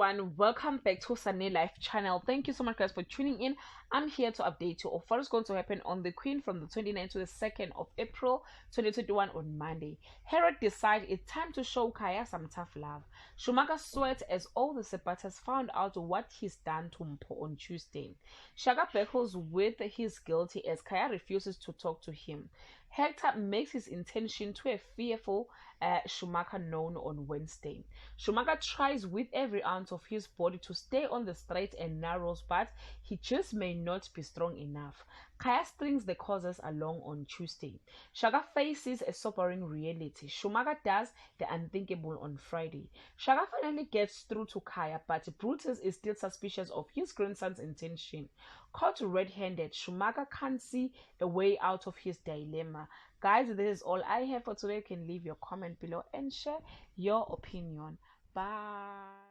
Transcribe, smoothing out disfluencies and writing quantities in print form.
everyone, welcome back to Sunny Life channel. Thank you so much guys for tuning in. I'm here to update you of what is going to happen on the Queen from the 29th to the 2nd of April 2021 on Monday. Herod decides it's time to show Kaya some tough love. Schumacher sweats as all the supporters found out what he's done to Mpo on Tuesday. Shaka beckles with his guilty as Kaya refuses to talk to him. Hector makes his intention to a fearful Schumacher known on Wednesday. Schumacher tries with every ounce of his body to stay on the straight and narrows, but he just may not be strong enough. Kaya strings the causes along on Tuesday. Shaka faces a sobering reality. Schumacher does the unthinkable on Friday. Shaka finally gets through to Kaya, but Brutus is still suspicious of his grandson's intention. Caught red-handed, Schumacher can't see a way out of his dilemma. Guys, this is all I have for today. You can leave your comment below and share your opinion. Bye.